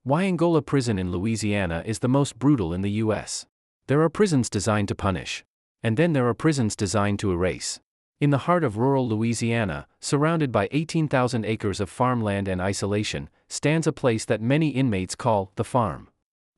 Why Angola Prison in Louisiana is the most brutal in the U.S. There are prisons designed to punish. And then there are prisons designed to erase. In the heart of rural Louisiana, surrounded by 18,000 acres of farmland and isolation, stands a place that many inmates call the farm.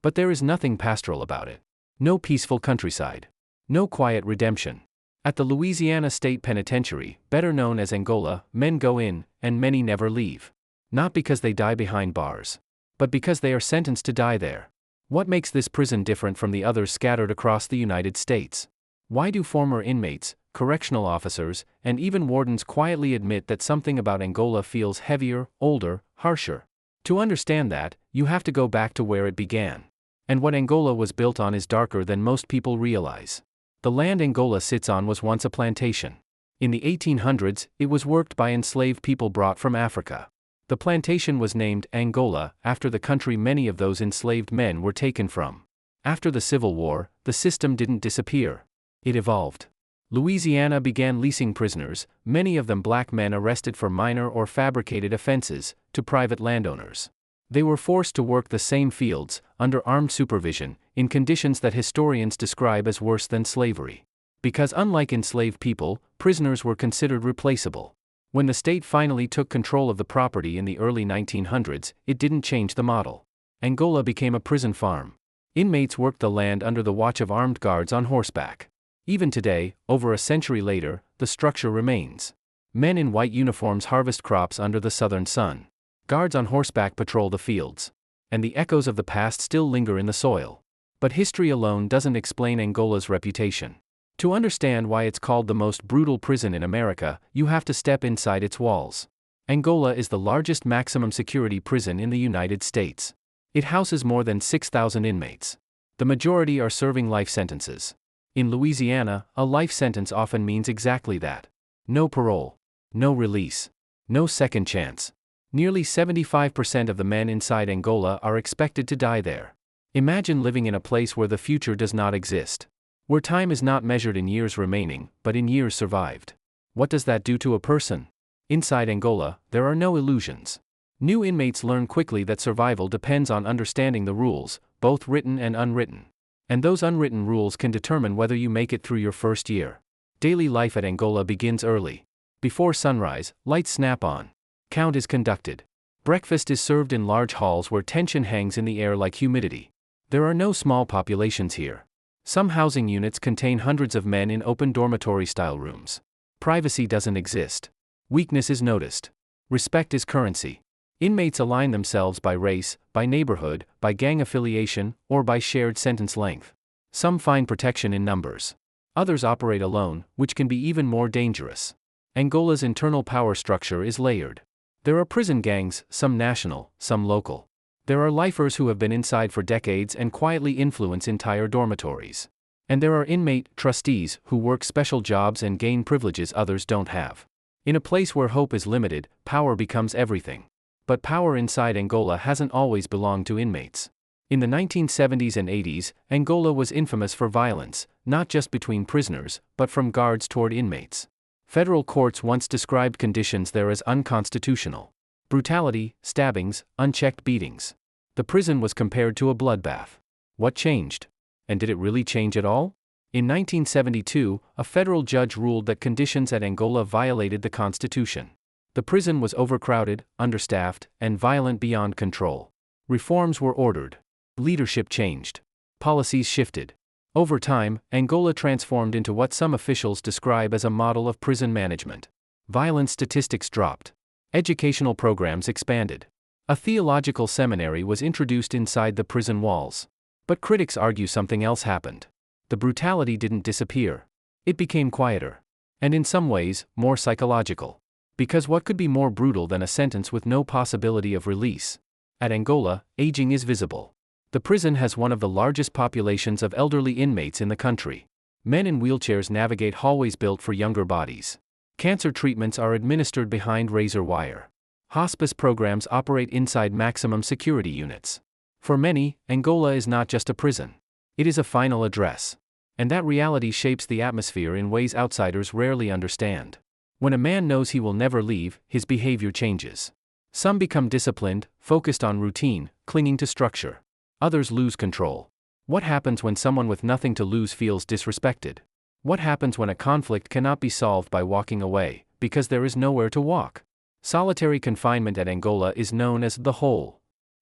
But there is nothing pastoral about it. No peaceful countryside. No quiet redemption. At the Louisiana State Penitentiary, better known as Angola, men go in, and many never leave. Not because they die behind bars, but because they are sentenced to die there. What makes this prison different from the others scattered across the United States? Why do former inmates, correctional officers, and even wardens quietly admit that something about Angola feels heavier, older, harsher? To understand that, you have to go back to where it began. And what Angola was built on is darker than most people realize. The land Angola sits on was once a plantation. In the 1800s, it was worked by enslaved people brought from Africa. The plantation was named Angola after the country many of those enslaved men were taken from. After the Civil War, the system didn't disappear. It evolved. Louisiana began leasing prisoners, many of them black men arrested for minor or fabricated offenses, to private landowners. They were forced to work the same fields, under armed supervision, in conditions that historians describe as worse than slavery. Because unlike enslaved people, prisoners were considered replaceable. When the state finally took control of the property in the early 1900s, it didn't change the model. Angola became a prison farm. Inmates worked the land under the watch of armed guards on horseback. Even today, over a century later, the structure remains. Men in white uniforms harvest crops under the southern sun. Guards on horseback patrol the fields. And the echoes of the past still linger in the soil. But history alone doesn't explain Angola's reputation. To understand why it's called the most brutal prison in America, you have to step inside its walls. Angola is the largest maximum security prison in the United States. It houses more than 6,000 inmates. The majority are serving life sentences. In Louisiana, a life sentence often means exactly that. No parole. No release. No second chance. Nearly 75% of the men inside Angola are expected to die there. Imagine living in a place where the future does not exist. Where time is not measured in years remaining, but in years survived. What does that do to a person? Inside Angola, there are no illusions. New inmates learn quickly that survival depends on understanding the rules, both written and unwritten. And those unwritten rules can determine whether you make it through your first year. Daily life at Angola begins early. Before sunrise, lights snap on. Count is conducted. Breakfast is served in large halls where tension hangs in the air like humidity. There are no small populations here. Some housing units contain hundreds of men in open dormitory-style rooms. Privacy doesn't exist. Weakness is noticed. Respect is currency. Inmates align themselves by race, by neighborhood, by gang affiliation, or by shared sentence length. Some find protection in numbers. Others operate alone, which can be even more dangerous. Angola's internal power structure is layered. There are prison gangs, some national, some local. There are lifers who have been inside for decades and quietly influence entire dormitories. And there are inmate trustees who work special jobs and gain privileges others don't have. In a place where hope is limited, power becomes everything. But power inside Angola hasn't always belonged to inmates. In the 1970s and 80s, Angola was infamous for violence, not just between prisoners, but from guards toward inmates. Federal courts once described conditions there as unconstitutional. Brutality, stabbings, unchecked beatings. The prison was compared to a bloodbath. What changed? And did it really change at all? In 1972, a federal judge ruled that conditions at Angola violated the Constitution. The prison was overcrowded, understaffed, and violent beyond control. Reforms were ordered. Leadership changed. Policies shifted. Over time, Angola transformed into what some officials describe as a model of prison management. Violence statistics dropped. Educational programs expanded. A theological seminary was introduced inside the prison walls. But critics argue something else happened. The brutality didn't disappear. It became quieter. And in some ways, more psychological. Because what could be more brutal than a sentence with no possibility of release? At Angola, aging is visible. The prison has one of the largest populations of elderly inmates in the country. Men in wheelchairs navigate hallways built for younger bodies. Cancer treatments are administered behind razor wire. Hospice programs operate inside maximum security units. For many, Angola is not just a prison. It is a final address. And that reality shapes the atmosphere in ways outsiders rarely understand. When a man knows he will never leave, his behavior changes. Some become disciplined, focused on routine, clinging to structure. Others lose control. What happens when someone with nothing to lose feels disrespected? What happens when a conflict cannot be solved by walking away, because there is nowhere to walk? Solitary confinement at Angola is known as the hole.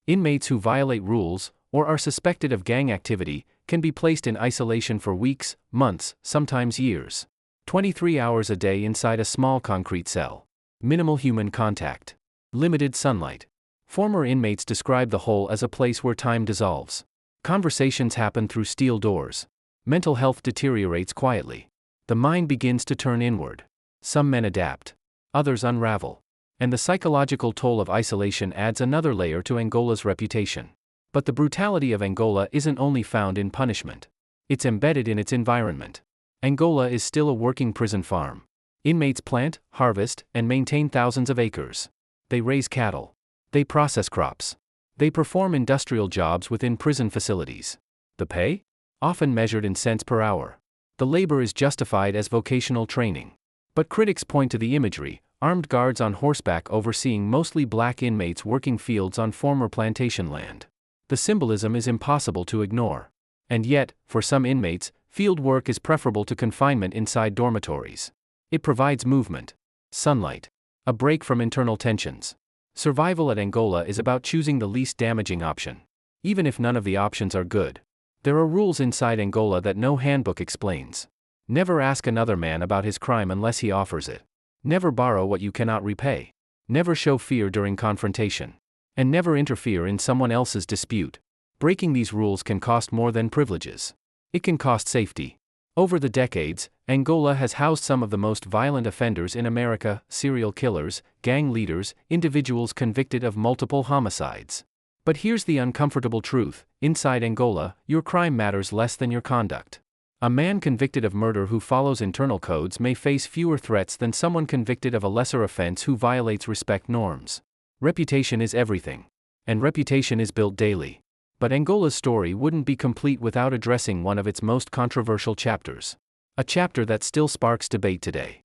Inmates who violate rules, or are suspected of gang activity, can be placed in isolation for weeks, months, sometimes years. 23 hours a day inside a small concrete cell. Minimal human contact. Limited sunlight. Former inmates describe the hole as a place where time dissolves. Conversations happen through steel doors. Mental health deteriorates quietly. The mind begins to turn inward. Some men adapt. Others unravel. And the psychological toll of isolation adds another layer to Angola's reputation. But the brutality of Angola isn't only found in punishment. It's embedded in its environment. Angola is still a working prison farm. Inmates plant, harvest, and maintain thousands of acres. They raise cattle. They process crops. They perform industrial jobs within prison facilities. The pay? Often measured in cents per hour. The labor is justified as vocational training. But critics point to the imagery: armed guards on horseback overseeing mostly black inmates working fields on former plantation land. The symbolism is impossible to ignore. And yet, for some inmates, field work is preferable to confinement inside dormitories. It provides movement, sunlight, a break from internal tensions. Survival at Angola is about choosing the least damaging option. Even if none of the options are good. There are rules inside Angola that no handbook explains. Never ask another man about his crime unless he offers it. Never borrow what you cannot repay. Never show fear during confrontation. And never interfere in someone else's dispute. Breaking these rules can cost more than privileges. It can cost safety. Over the decades, Angola has housed some of the most violent offenders in America: serial killers, gang leaders, individuals convicted of multiple homicides. But here's the uncomfortable truth: inside Angola, your crime matters less than your conduct. A man convicted of murder who follows internal codes may face fewer threats than someone convicted of a lesser offense who violates respect norms. Reputation is everything. And reputation is built daily. But Angola's story wouldn't be complete without addressing one of its most controversial chapters. A chapter that still sparks debate today.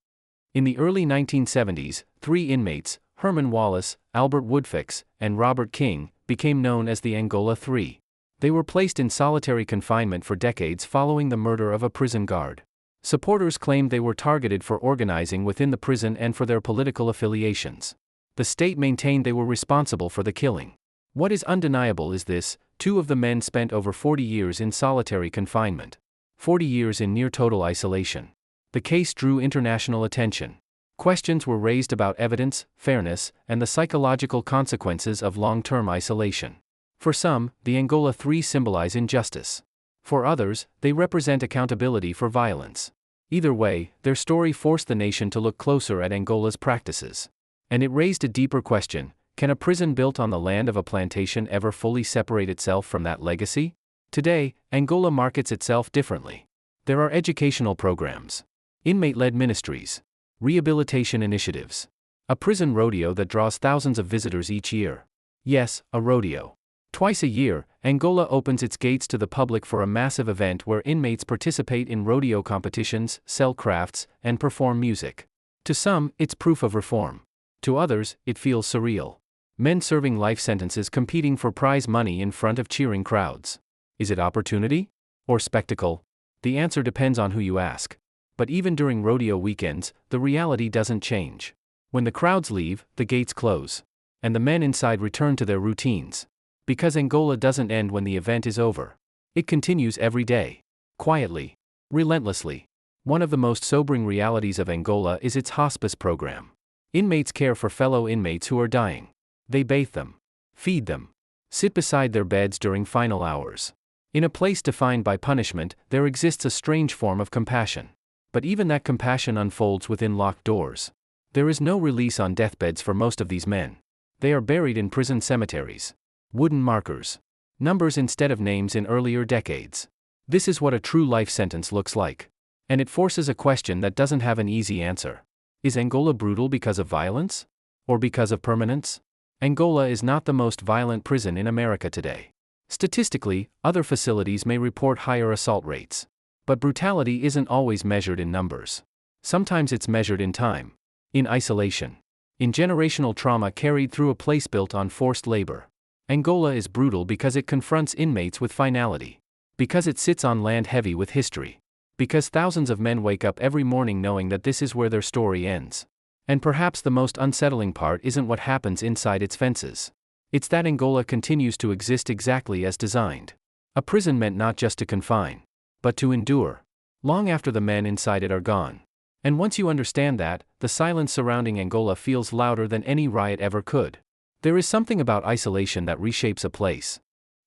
In the early 1970s, 3 inmates, Herman Wallace, Albert Woodfix, and Robert King, became known as the Angola Three. They were placed in solitary confinement for decades following the murder of a prison guard. Supporters claimed they were targeted for organizing within the prison and for their political affiliations. The state maintained they were responsible for the killing. What is undeniable is this: 2 of the men spent over 40 years in solitary confinement. 40 years in near-total isolation. The case drew international attention. Questions were raised about evidence, fairness, and the psychological consequences of long-term isolation. For some, the Angola Three symbolize injustice. For others, they represent accountability for violence. Either way, their story forced the nation to look closer at Angola's practices. And it raised a deeper question: can a prison built on the land of a plantation ever fully separate itself from that legacy? Today, Angola markets itself differently. There are educational programs, inmate-led ministries, rehabilitation initiatives, a prison rodeo that draws thousands of visitors each year. Yes, a rodeo. Twice a year, Angola opens its gates to the public for a massive event where inmates participate in rodeo competitions, sell crafts, and perform music. To some, it's proof of reform. To others, it feels surreal. Men serving life sentences competing for prize money in front of cheering crowds. Is it opportunity? Or spectacle? The answer depends on who you ask. But even during rodeo weekends, the reality doesn't change. When the crowds leave, the gates close. And the men inside return to their routines. Because Angola doesn't end when the event is over. It continues every day. Quietly. Relentlessly. One of the most sobering realities of Angola is its hospice program. Inmates care for fellow inmates who are dying. They bathe them. Feed them. Sit beside their beds during final hours. In a place defined by punishment, there exists a strange form of compassion. But even that compassion unfolds within locked doors. There is no release on deathbeds for most of these men. They are buried in prison cemeteries. Wooden markers. Numbers instead of names in earlier decades. This is what a true life sentence looks like. And it forces a question that doesn't have an easy answer. Is Angola brutal because of violence? Or because of permanence? Angola is not the most violent prison in America today. Statistically, other facilities may report higher assault rates. But brutality isn't always measured in numbers. Sometimes it's measured in time. In isolation. in generational trauma carried through a place built on forced labor. Angola is brutal because it confronts inmates with finality. Because it sits on land heavy with history. Because thousands of men wake up every morning knowing that this is where their story ends. And perhaps the most unsettling part isn't what happens inside its fences. It's that Angola continues to exist exactly as designed. A prison meant not just to confine, but to endure. Long after the men inside it are gone. And once you understand that, the silence surrounding Angola feels louder than any riot ever could. There is something about isolation that reshapes a place.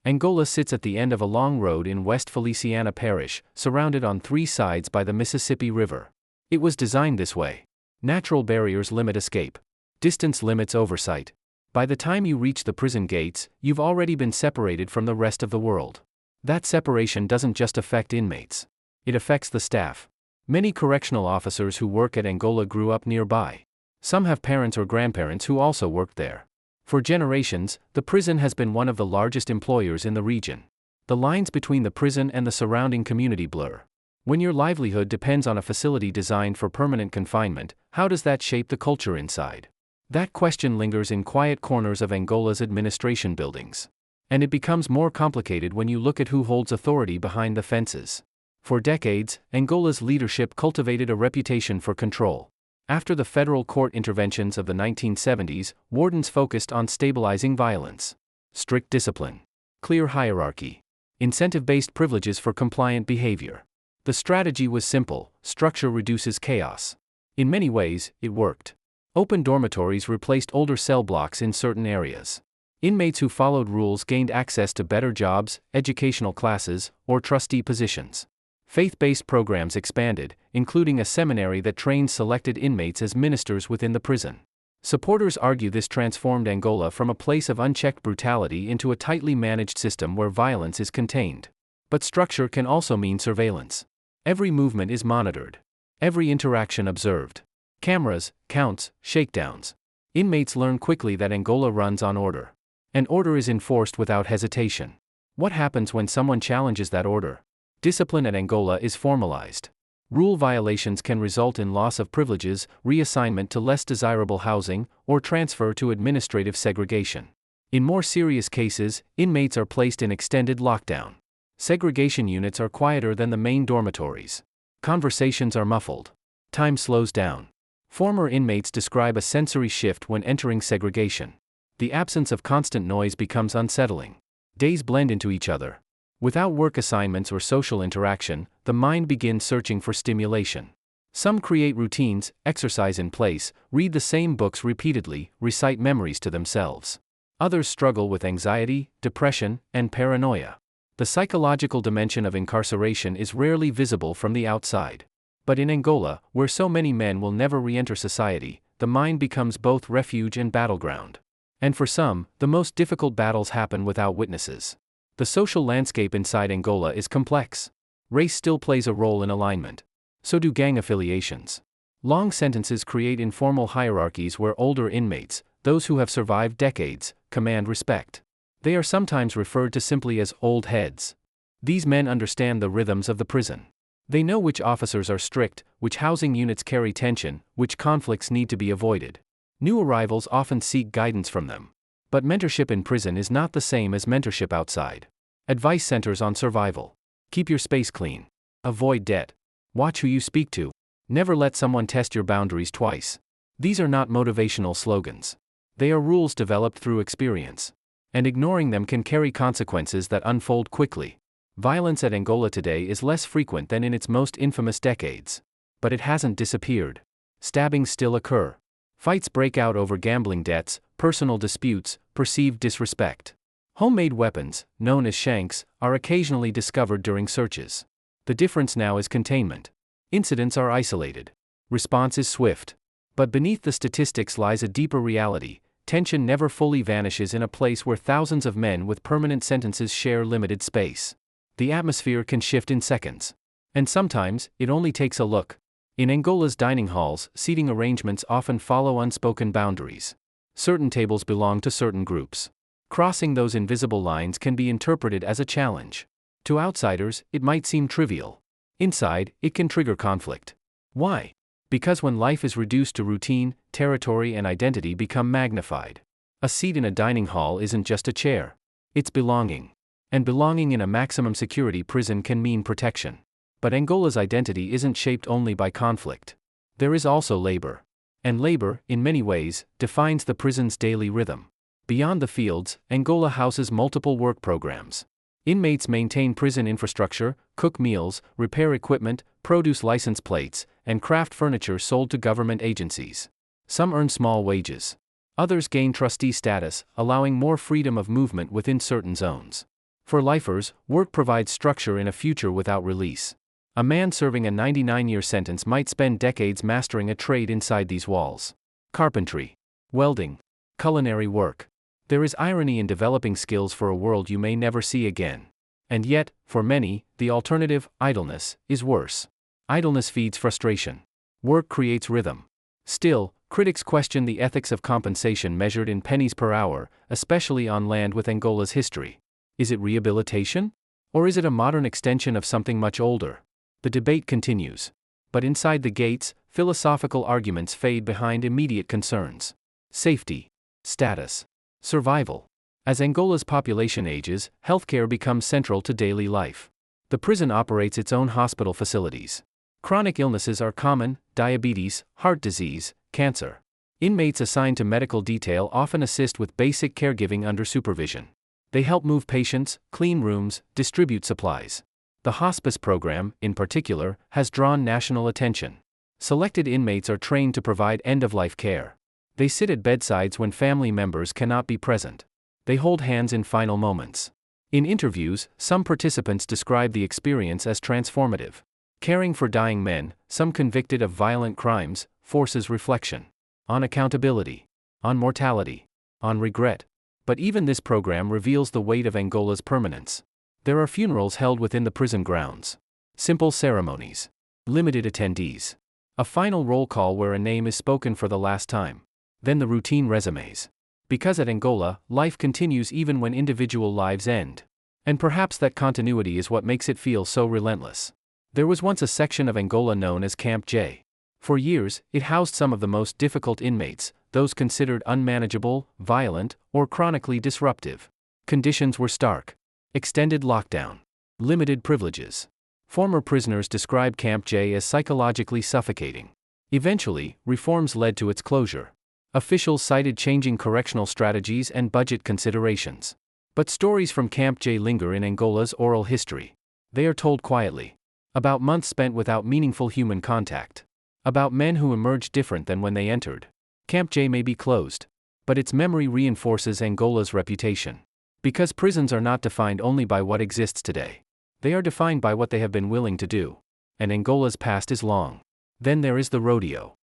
Angola sits at the end of a long road in West Feliciana Parish, surrounded on three sides by the Mississippi River. It was designed this way. Natural barriers limit escape. Distance limits oversight. By the time you reach the prison gates, you've already been separated from the rest of the world. That separation doesn't just affect inmates. It affects the staff. Many correctional officers who work at Angola grew up nearby. Some have parents or grandparents who also worked there. For generations, the prison has been one of the largest employers in the region. The lines between the prison and the surrounding community blur. When your livelihood depends on a facility designed for permanent confinement, how does that shape the culture inside? That question lingers in quiet corners of Angola's administration buildings. And it becomes more complicated when you look at who holds authority behind the fences. For decades, Angola's leadership cultivated a reputation for control. After the federal court interventions of the 1970s, wardens focused on stabilizing violence. Strict discipline. Clear hierarchy. Incentive-based privileges for compliant behavior. The strategy was simple: structure reduces chaos. In many ways, it worked. Open dormitories replaced older cell blocks in certain areas. Inmates who followed rules gained access to better jobs, educational classes, or trustee positions. Faith-based programs expanded, including a seminary that trained selected inmates as ministers within the prison. Supporters argue this transformed Angola from a place of unchecked brutality into a tightly managed system where violence is contained. But structure can also mean surveillance. Every movement is monitored. Every interaction observed. Cameras, counts, shakedowns. Inmates learn quickly that Angola runs on order. And order is enforced without hesitation. What happens when someone challenges that order? Discipline at Angola is formalized. Rule violations can result in loss of privileges, reassignment to less desirable housing, or transfer to administrative segregation. In more serious cases, inmates are placed in extended lockdown. Segregation units are quieter than the main dormitories. Conversations are muffled. Time slows down. Former inmates describe a sensory shift when entering segregation. The absence of constant noise becomes unsettling. Days blend into each other. Without work assignments or social interaction, the mind begins searching for stimulation. Some create routines, exercise in place, read the same books repeatedly, recite memories to themselves. Others struggle with anxiety, depression, and paranoia. The psychological dimension of incarceration is rarely visible from the outside. But in Angola, where so many men will never re-enter society, the mind becomes both refuge and battleground. And for some, the most difficult battles happen without witnesses. The social landscape inside Angola is complex. Race still plays a role in alignment. So do gang affiliations. Long sentences create informal hierarchies where older inmates, those who have survived decades, command respect. They are sometimes referred to simply as old heads. These men understand the rhythms of the prison. They know which officers are strict, which housing units carry tension, which conflicts need to be avoided. New arrivals often seek guidance from them. But mentorship in prison is not the same as mentorship outside. Advice centers on survival. Keep your space clean. Avoid debt. Watch who you speak to. Never let someone test your boundaries twice. These are not motivational slogans. They are rules developed through experience. And ignoring them can carry consequences that unfold quickly. Violence at Angola today is less frequent than in its most infamous decades. But it hasn't disappeared. Stabbings still occur. Fights break out over gambling debts, personal disputes, perceived disrespect. Homemade weapons, known as shanks, are occasionally discovered during searches. The difference now is containment. Incidents are isolated. Response is swift. But beneath the statistics lies a deeper reality. Tension never fully vanishes in a place where thousands of men with permanent sentences share limited space. The atmosphere can shift in seconds. And sometimes, it only takes a look. In Angola's dining halls, seating arrangements often follow unspoken boundaries. Certain tables belong to certain groups. Crossing those invisible lines can be interpreted as a challenge. To outsiders, it might seem trivial. Inside, it can trigger conflict. Why? Because when life is reduced to routine, territory and identity become magnified. A seat in a dining hall isn't just a chair. It's belonging. And belonging in a maximum security prison can mean protection. But Angola's identity isn't shaped only by conflict. There is also labor. And labor, in many ways, defines the prison's daily rhythm. Beyond the fields, Angola houses multiple work programs. Inmates maintain prison infrastructure, cook meals, repair equipment, produce license plates, and craft furniture sold to government agencies. Some earn small wages. Others gain trustee status, allowing more freedom of movement within certain zones. For lifers, work provides structure in a future without release. A man serving a 99-year sentence might spend decades mastering a trade inside these walls. Carpentry, welding, culinary work. There is irony in developing skills for a world you may never see again. And yet, for many, the alternative, idleness, is worse. Idleness feeds frustration. Work creates rhythm. Still, critics question the ethics of compensation measured in pennies per hour, especially on land with Angola's history. Is it rehabilitation? Or is it a modern extension of something much older? The debate continues. But inside the gates, philosophical arguments fade behind immediate concerns. Safety, status, survival. As Angola's population ages, healthcare becomes central to daily life. The prison operates its own hospital facilities. Chronic illnesses are common: diabetes, heart disease, cancer. Inmates assigned to medical detail often assist with basic caregiving under supervision. They help move patients, clean rooms, distribute supplies. The hospice program, in particular, has drawn national attention. Selected inmates are trained to provide end-of-life care. They sit at bedsides when family members cannot be present. They hold hands in final moments. In interviews, some participants describe the experience as transformative. Caring for dying men, some convicted of violent crimes, forces reflection. On accountability. On mortality. On regret. But even this program reveals the weight of Angola's permanence. There are funerals held within the prison grounds. Simple ceremonies. Limited attendees. A final roll call where a name is spoken for the last time. Then the routine resumes. Because at Angola, life continues even when individual lives end. And perhaps that continuity is what makes it feel so relentless. There was once a section of Angola known as Camp J. For years, it housed some of the most difficult inmates, those considered unmanageable, violent, or chronically disruptive. Conditions were stark. Extended lockdown. Limited privileges. Former prisoners described Camp J as psychologically suffocating. Eventually, reforms led to its closure. Officials cited changing correctional strategies and budget considerations. But stories from Camp J linger in Angola's oral history. They are told quietly. About months spent without meaningful human contact. About men who emerged different than when they entered. Camp J may be closed. But its memory reinforces Angola's reputation. Because prisons are not defined only by what exists today. They are defined by what they have been willing to do. And Angola's past is long. Then there is the rodeo.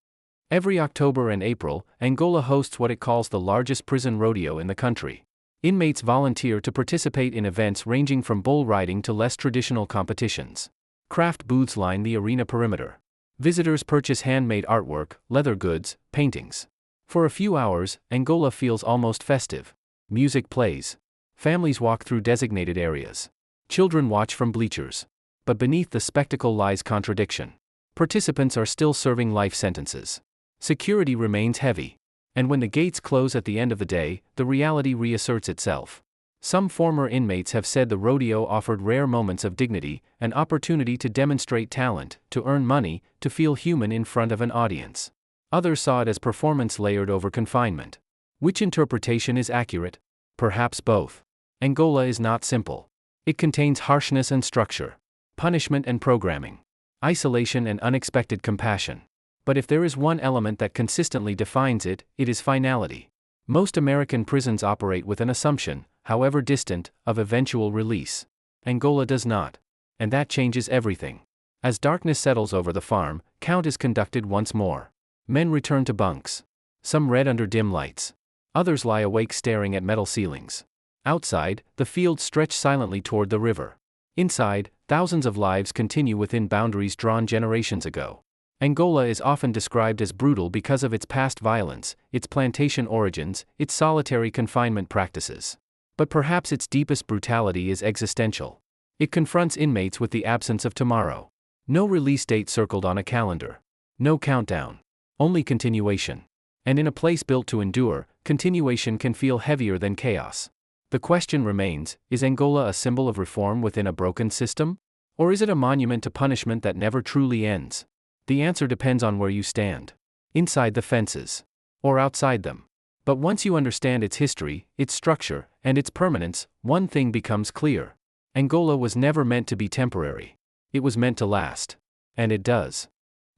Every October and April, Angola hosts what it calls the largest prison rodeo in the country. Inmates volunteer to participate in events ranging from bull riding to less traditional competitions. Craft booths line the arena perimeter. Visitors purchase handmade artwork, leather goods, paintings. For a few hours, Angola feels almost festive. Music plays. Families walk through designated areas. Children watch from bleachers. But beneath the spectacle lies contradiction. Participants are still serving life sentences. Security remains heavy. And when the gates close at the end of the day, the reality reasserts itself. Some former inmates have said the rodeo offered rare moments of dignity, an opportunity to demonstrate talent, to earn money, to feel human in front of an audience. Others saw it as performance layered over confinement. Which interpretation is accurate? Perhaps both. Angola is not simple. It contains harshness and structure, punishment and programming, isolation and unexpected compassion. But if there is one element that consistently defines it, it is finality. Most American prisons operate with an assumption, however distant, of eventual release. Angola does not. And that changes everything. As darkness settles over the farm, count is conducted once more. Men return to bunks. Some read under dim lights. Others lie awake staring at metal ceilings. Outside, the fields stretch silently toward the river. Inside, thousands of lives continue within boundaries drawn generations ago. Angola is often described as brutal because of its past violence, its plantation origins, its solitary confinement practices. But perhaps its deepest brutality is existential. It confronts inmates with the absence of tomorrow. No release date circled on a calendar. No countdown. Only continuation. And in a place built to endure, continuation can feel heavier than chaos. The question remains, is Angola a symbol of reform within a broken system? Or is it a monument to punishment that never truly ends? The answer depends on where you stand. Inside the fences. Or outside them. But once you understand its history, its structure, and its permanence, one thing becomes clear. Angola was never meant to be temporary. It was meant to last. And it does.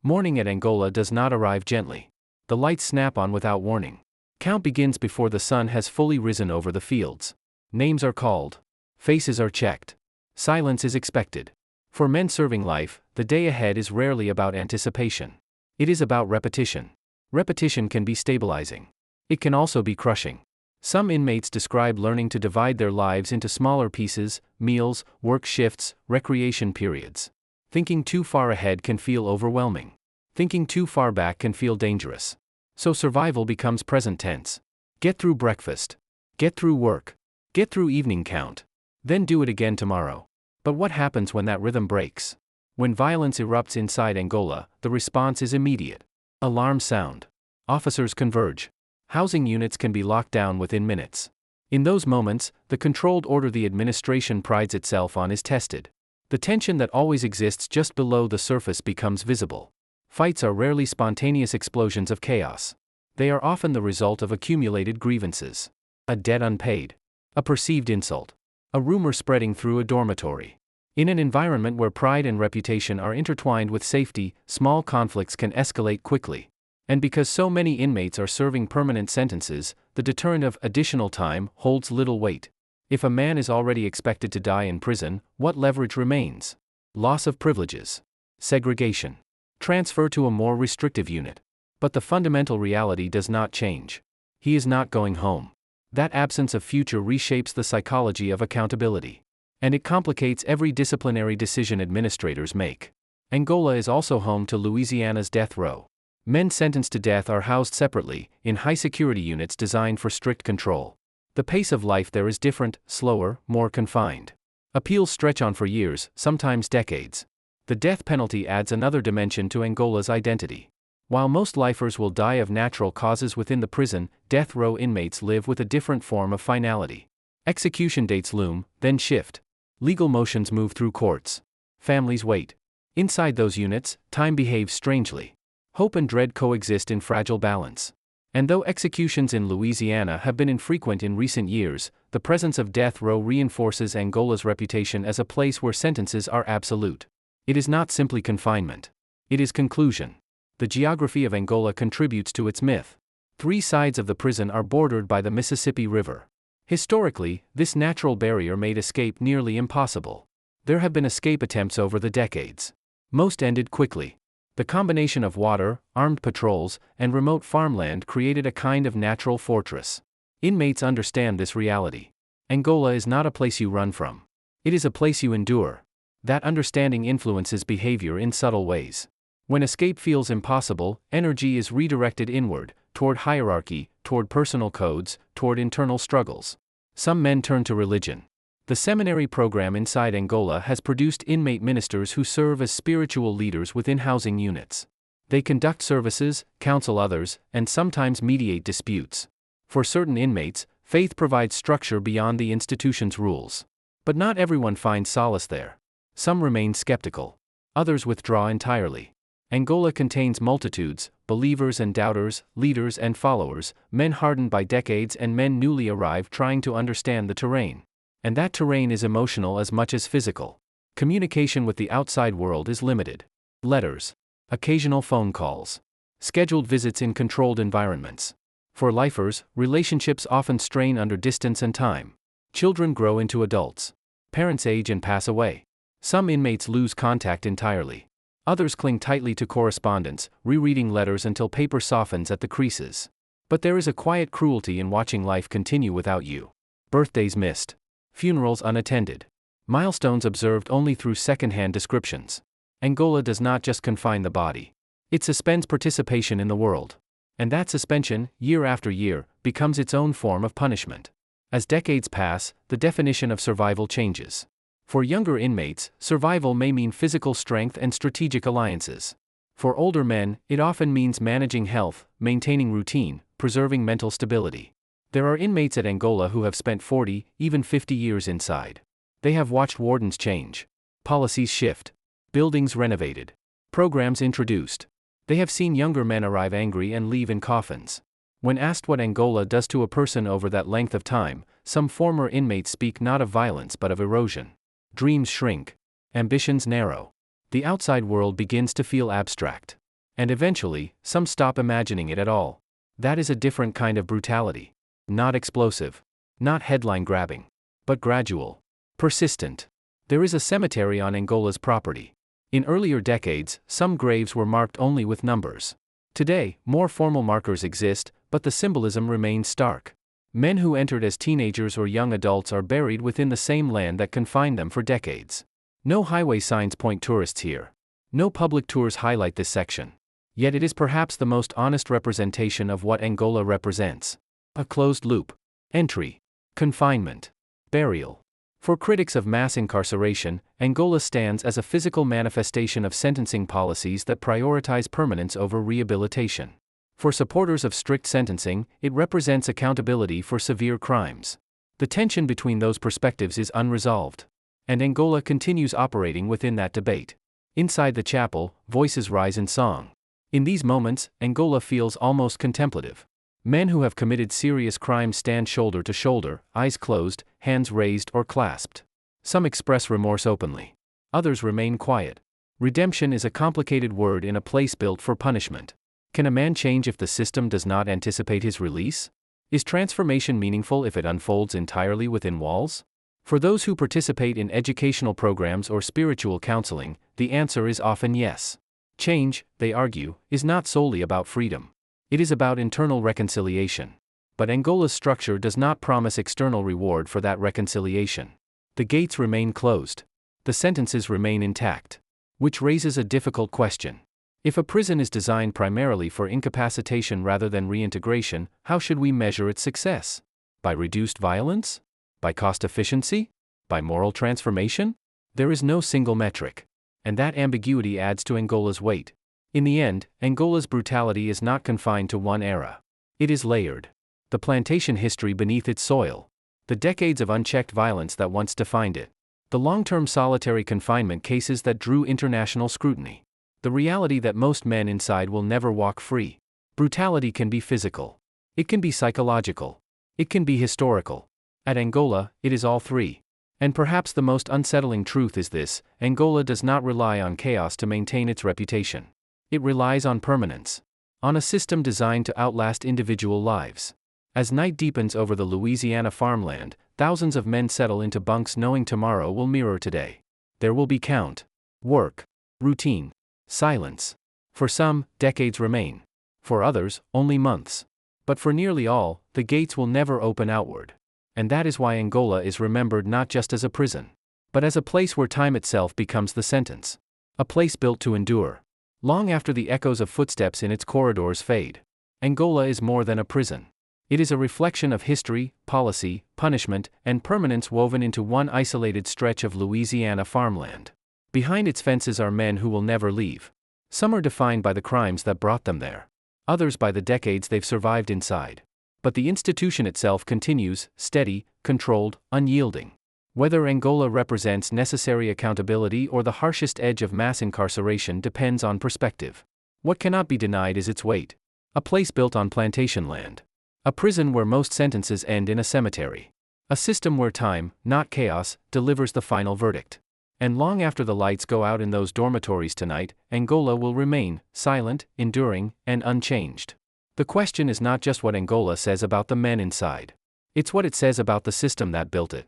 Morning at Angola does not arrive gently. The lights snap on without warning. Count begins before the sun has fully risen over the fields. Names are called. Faces are checked. Silence is expected. For men serving life, the day ahead is rarely about anticipation. It is about repetition. Repetition can be stabilizing. It can also be crushing. Some inmates describe learning to divide their lives into smaller pieces, meals, work shifts, recreation periods. Thinking too far ahead can feel overwhelming. Thinking too far back can feel dangerous. So survival becomes present tense. Get through breakfast. Get through work. Get through evening count. Then do it again tomorrow. But what happens when that rhythm breaks? When violence erupts inside Angola, the response is immediate. Alarms sound. Officers converge. Housing units can be locked down within minutes. In those moments, the controlled order the administration prides itself on is tested. The tension that always exists just below the surface becomes visible. Fights are rarely spontaneous explosions of chaos. They are often the result of accumulated grievances. A debt unpaid. A perceived insult. A rumor spreading through a dormitory. In an environment where pride and reputation are intertwined with safety, small conflicts can escalate quickly. And because so many inmates are serving permanent sentences, the deterrent of additional time holds little weight. If a man is already expected to die in prison, what leverage remains? Loss of privileges. Segregation. Transfer to a more restrictive unit. But the fundamental reality does not change. He is not going home. That absence of future reshapes the psychology of accountability. And it complicates every disciplinary decision administrators make. Angola is also home to Louisiana's death row. Men sentenced to death are housed separately, in high-security units designed for strict control. The pace of life there is different, slower, more confined. Appeals stretch on for years, sometimes decades. The death penalty adds another dimension to Angola's identity. While most lifers will die of natural causes within the prison, death row inmates live with a different form of finality. Execution dates loom, then shift. Legal motions move through courts. Families wait. Inside those units, time behaves strangely. Hope and dread coexist in fragile balance. And though executions in Louisiana have been infrequent in recent years, the presence of death row reinforces Angola's reputation as a place where sentences are absolute. It is not simply confinement. It is conclusion. The geography of Angola contributes to its myth. 3 sides of the prison are bordered by the Mississippi River. Historically, this natural barrier made escape nearly impossible. There have been escape attempts over the decades. Most ended quickly. The combination of water, armed patrols, and remote farmland created a kind of natural fortress. Inmates understand this reality. Angola is not a place you run from. It is a place you endure. That understanding influences behavior in subtle ways. When escape feels impossible, energy is redirected inward, toward hierarchy, toward personal codes, toward internal struggles. Some men turn to religion. The seminary program inside Angola has produced inmate ministers who serve as spiritual leaders within housing units. They conduct services, counsel others, and sometimes mediate disputes. For certain inmates, faith provides structure beyond the institution's rules. But not everyone finds solace there. Some remain skeptical. Others withdraw entirely. Angola contains multitudes, believers and doubters, leaders and followers, men hardened by decades and men newly arrived trying to understand the terrain. And that terrain is emotional as much as physical. Communication with the outside world is limited. Letters. Occasional phone calls. Scheduled visits in controlled environments. For lifers, relationships often strain under distance and time. Children grow into adults. Parents age and pass away. Some inmates lose contact entirely. Others cling tightly to correspondence, rereading letters until paper softens at the creases. But there is a quiet cruelty in watching life continue without you. Birthdays missed. Funerals unattended. Milestones observed only through second-hand descriptions. Angola does not just confine the body. It suspends participation in the world. And that suspension, year after year, becomes its own form of punishment. As decades pass, the definition of survival changes. For younger inmates, survival may mean physical strength and strategic alliances. For older men, it often means managing health, maintaining routine, preserving mental stability. There are inmates at Angola who have spent 40, even 50 years inside. They have watched wardens change, policies shift, buildings renovated, programs introduced. They have seen younger men arrive angry and leave in coffins. When asked what Angola does to a person over that length of time, some former inmates speak not of violence but of erosion. Dreams shrink, ambitions narrow. The outside world begins to feel abstract. And eventually, some stop imagining it at all. That is a different kind of brutality. Not explosive, not headline-grabbing, but gradual, persistent. There is a cemetery on Angola's property. In earlier decades, some graves were marked only with numbers. Today, more formal markers exist, but the symbolism remains stark. Men who entered as teenagers or young adults are buried within the same land that confined them for decades. No highway signs point tourists here. No public tours highlight this section. Yet it is perhaps the most honest representation of what Angola represents. A closed loop. Entry. Confinement. Burial. For critics of mass incarceration, Angola stands as a physical manifestation of sentencing policies that prioritize permanence over rehabilitation. For supporters of strict sentencing, it represents accountability for severe crimes. The tension between those perspectives is unresolved. And Angola continues operating within that debate. Inside the chapel, voices rise in song. In these moments, Angola feels almost contemplative. Men who have committed serious crimes stand shoulder to shoulder, eyes closed, hands raised or clasped. Some express remorse openly. Others remain quiet. Redemption is a complicated word in a place built for punishment. Can a man change if the system does not anticipate his release? Is transformation meaningful if it unfolds entirely within walls? For those who participate in educational programs or spiritual counseling, the answer is often yes. Change, they argue, is not solely about freedom. It is about internal reconciliation. But Angola's structure does not promise external reward for that reconciliation. The gates remain closed. The sentences remain intact. Which raises a difficult question. If a prison is designed primarily for incapacitation rather than reintegration, how should we measure its success? By reduced violence? By cost efficiency? By moral transformation? There is no single metric. And that ambiguity adds to Angola's weight. In the end, Angola's brutality is not confined to one era. It is layered. The plantation history beneath its soil. The decades of unchecked violence that once defined it. The long-term solitary confinement cases that drew international scrutiny. The reality that most men inside will never walk free. Brutality can be physical. It can be psychological. It can be historical. At Angola, it is all three. And perhaps the most unsettling truth is this: Angola does not rely on chaos to maintain its reputation. It relies on permanence. On a system designed to outlast individual lives. As night deepens over the Louisiana farmland, thousands of men settle into bunks knowing tomorrow will mirror today. There will be count, work, routine, silence. For some, decades remain. For others, only months. But for nearly all, the gates will never open outward. And that is why Angola is remembered not just as a prison, but as a place where time itself becomes the sentence. A place built to endure. Long after the echoes of footsteps in its corridors fade. Angola is more than a prison. It is a reflection of history, policy, punishment, and permanence woven into one isolated stretch of Louisiana farmland. Behind its fences are men who will never leave. Some are defined by the crimes that brought them there. Others by the decades they've survived inside. But the institution itself continues, steady, controlled, unyielding. Whether Angola represents necessary accountability or the harshest edge of mass incarceration depends on perspective. What cannot be denied is its weight. A place built on plantation land. A prison where most sentences end in a cemetery. A system where time, not chaos, delivers the final verdict. And long after the lights go out in those dormitories tonight, Angola will remain, silent, enduring, and unchanged. The question is not just what Angola says about the men inside. It's what it says about the system that built it.